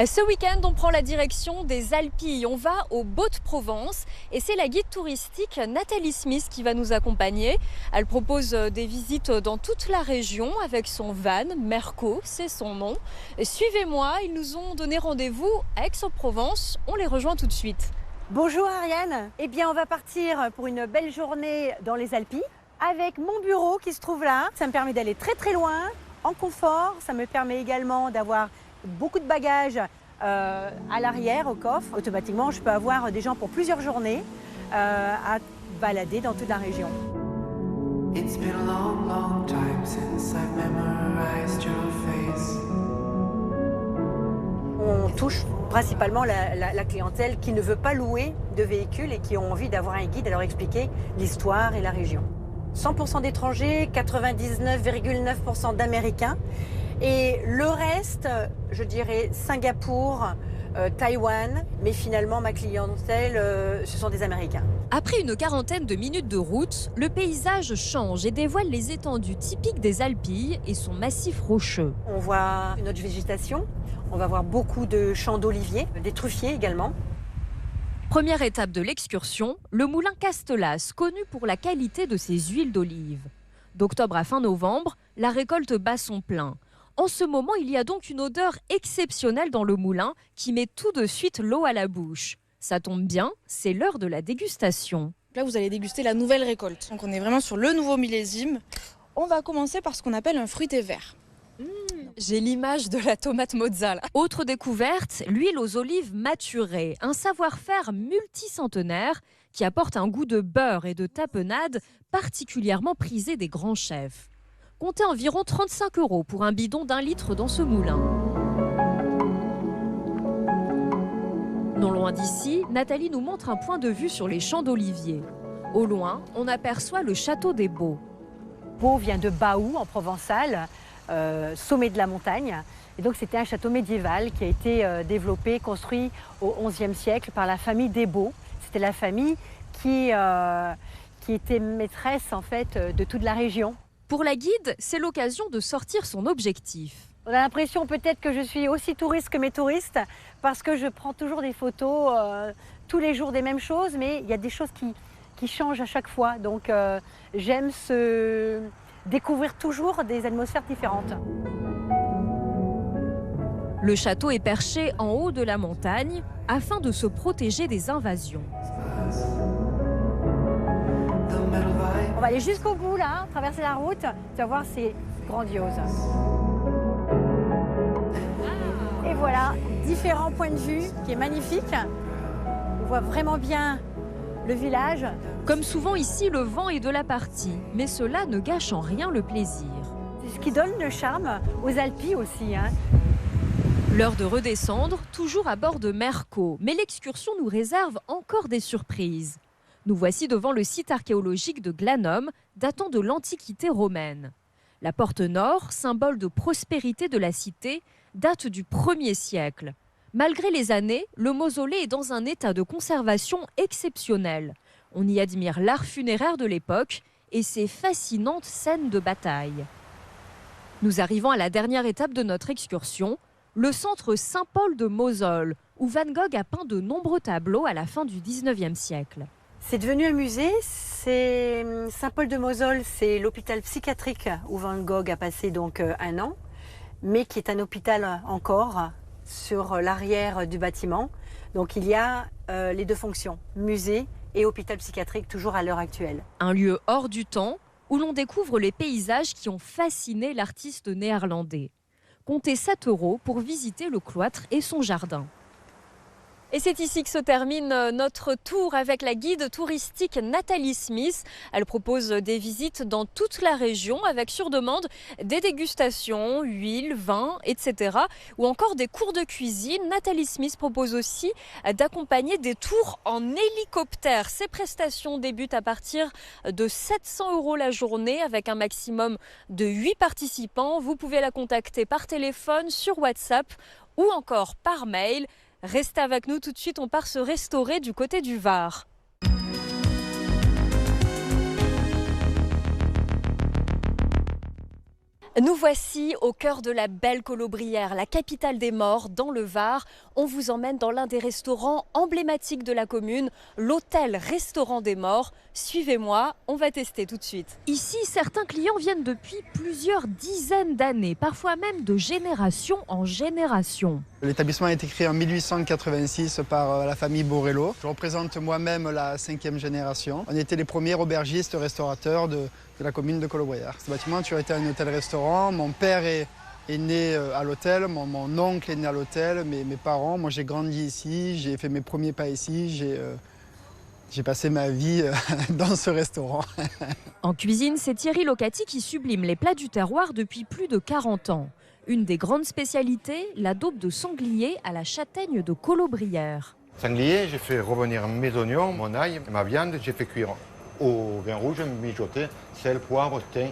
Ce week-end, on prend la direction des Alpilles. On va au Beau-de-Provence et c'est la guide touristique Nathalie Smith qui va nous accompagner. Elle propose des visites dans toute la région avec son van, Merco, c'est son nom. Suivez-moi, ils nous ont donné rendez-vous à Aix-en-Provence. On les rejoint tout de suite. Bonjour Ariane. Eh bien, on va partir pour une belle journée dans les Alpilles avec mon bureau qui se trouve là. Ça me permet d'aller très loin, en confort. Ça me permet également d'avoir beaucoup de bagages à l'arrière, au coffre. Automatiquement, je peux avoir des gens pour plusieurs journées à balader dans toute la région. It's been a long, long time since I've memorized your face. On touche principalement la clientèle qui ne veut pas louer de véhicules et qui ont envie d'avoir un guide à leur expliquer l'histoire et la région. 100% d'étrangers, 99,9% d'Américains. Et le reste, je dirais Singapour, Taïwan, mais finalement ma clientèle, ce sont des Américains. Après une quarantaine de minutes de route, le paysage change et dévoile les étendues typiques des Alpilles et son massif rocheux. On voit une autre végétation, on va voir beaucoup de champs d'oliviers, des truffiers également. Première étape de l'excursion, le moulin Castelas, connu pour la qualité de ses huiles d'olive. D'octobre à fin novembre, la récolte bat son plein. En ce moment, il y a donc une odeur exceptionnelle dans le moulin qui met tout de suite l'eau à la bouche. Ça tombe bien, c'est l'heure de la dégustation. Là, vous allez déguster la nouvelle récolte. Donc on est vraiment sur le nouveau millésime. On va commencer par ce qu'on appelle un fruité vert. J'ai l'image de la tomate mozza. Autre découverte, l'huile aux olives maturée, un savoir-faire multicentenaire qui apporte un goût de beurre et de tapenade particulièrement prisé des grands chefs. Comptez environ 35 € pour un bidon d'1 litre dans ce moulin. Non loin d'ici, Nathalie nous montre un point de vue sur les champs d'oliviers. Au loin, on aperçoit le château des Baux. Baux vient de Baou en provençal, sommet de la montagne. Et donc c'était un château médiéval qui a été développé, construit au XIe siècle par la famille des Baux. C'était la famille qui était maîtresse en fait de toute la région. Pour la guide, c'est l'occasion de sortir son objectif. On a l'impression peut-être que je suis aussi touriste que mes touristes parce que je prends toujours des photos tous les jours des mêmes choses, mais il y a des choses qui changent à chaque fois. Donc j'aime découvrir toujours des atmosphères différentes. Le château est perché en haut de la montagne afin de se protéger des invasions. On va aller jusqu'au bout là, traverser la route, tu vas voir, c'est grandiose. Et voilà, différents points de vue qui est magnifique. On voit vraiment bien le village. Comme souvent ici, le vent est de la partie, mais cela ne gâche en rien le plaisir. C'est ce qui donne le charme aux Alpilles aussi. L'heure de redescendre, toujours à bord de Merco, mais l'excursion nous réserve encore des surprises. Nous voici devant le site archéologique de Glanum, datant de l'Antiquité romaine. La porte nord, symbole de prospérité de la cité, date du 1er siècle. Malgré les années, le mausolée est dans un état de conservation exceptionnel. On y admire l'art funéraire de l'époque et ses fascinantes scènes de bataille. Nous arrivons à la dernière étape de notre excursion, le centre Saint-Paul de Mosole, où Van Gogh a peint de nombreux tableaux à la fin du 19e siècle. C'est devenu un musée. Saint-Paul de Mosole, c'est l'hôpital psychiatrique où Van Gogh a passé donc 1 an, mais qui est un hôpital encore sur l'arrière du bâtiment. Donc il y a les deux fonctions, musée et hôpital psychiatrique, toujours à l'heure actuelle. Un lieu hors du temps où l'on découvre les paysages qui ont fasciné l'artiste néerlandais. Comptez 7 € pour visiter le cloître et son jardin. Et c'est ici que se termine notre tour avec la guide touristique Nathalie Smith. Elle propose des visites dans toute la région avec sur demande des dégustations, huile, vin, etc. ou encore des cours de cuisine. Nathalie Smith propose aussi d'accompagner des tours en hélicoptère. Ces prestations débutent à partir de 700 € la journée avec un maximum de 8 participants. Vous pouvez la contacter par téléphone, sur WhatsApp ou encore par mail. Restez avec nous, tout de suite on part se restaurer du côté du Var. Nous voici au cœur de la belle Colobrières, la capitale des morts, dans le Var. On vous emmène dans l'un des restaurants emblématiques de la commune, l'hôtel-restaurant des morts. Suivez-moi, on va tester tout de suite. Ici, certains clients viennent depuis plusieurs dizaines d'années, parfois même de génération en génération. L'établissement a été créé en 1886 par la famille Borello. Je représente moi-même la 5e génération. On était les premiers aubergistes-restaurateurs de la commune de Colobrières. Ce bâtiment a toujours été un hôtel-restaurant. Mon père est né à l'hôtel, mon oncle est né à l'hôtel, mes parents. Moi, j'ai grandi ici, j'ai fait mes premiers pas ici, j'ai passé ma vie dans ce restaurant. En cuisine, c'est Thierry Locati qui sublime les plats du terroir depuis plus de 40 ans. Une des grandes spécialités, la daube de sanglier à la châtaigne de Colobrières. Sanglier, j'ai fait revenir mes oignons, mon ail, ma viande, j'ai fait cuire au vin rouge, mijoté, sel, poivre, thym,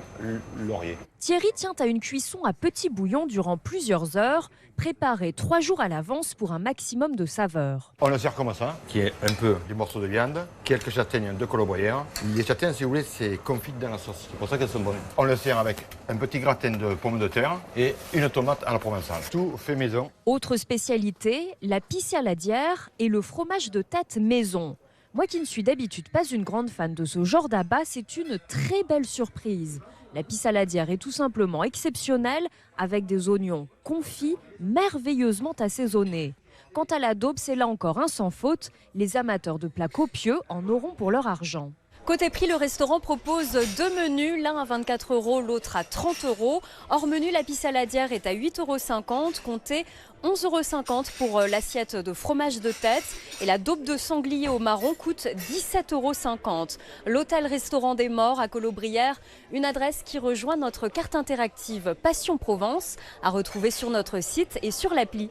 laurier. Thierry tient à une cuisson à petit bouillon durant plusieurs heures, préparée 3 jours à l'avance pour un maximum de saveur. On le sert comme ça, qui est un peu des morceaux de viande, quelques châtaignes de Colobrières. Les châtaignes, si vous voulez, c'est confit dans la sauce, c'est pour ça qu'elles sont bonnes. On le sert avec un petit gratin de pommes de terre et une tomate à la provençale. Tout fait maison. Autre spécialité, la pissaladière et le fromage de tête maison. Moi qui ne suis d'habitude pas une grande fan de ce genre d'abat, c'est une très belle surprise. La pissaladière est tout simplement exceptionnelle avec des oignons confits merveilleusement assaisonnés. Quant à la daube, c'est là encore un sans faute. Les amateurs de plats copieux en auront pour leur argent. Côté prix, le restaurant propose 2 menus, l'un à 24 €, l'autre à 30 €. Hors menu, la pissaladière est à 8,50 €, comptez 11,50 € pour l'assiette de fromage de tête. Et la daube de sanglier au marron coûte 17,50 €. L'hôtel-restaurant des morts à Colobrières, une adresse qui rejoint notre carte interactive Passion Provence, à retrouver sur notre site et sur l'appli.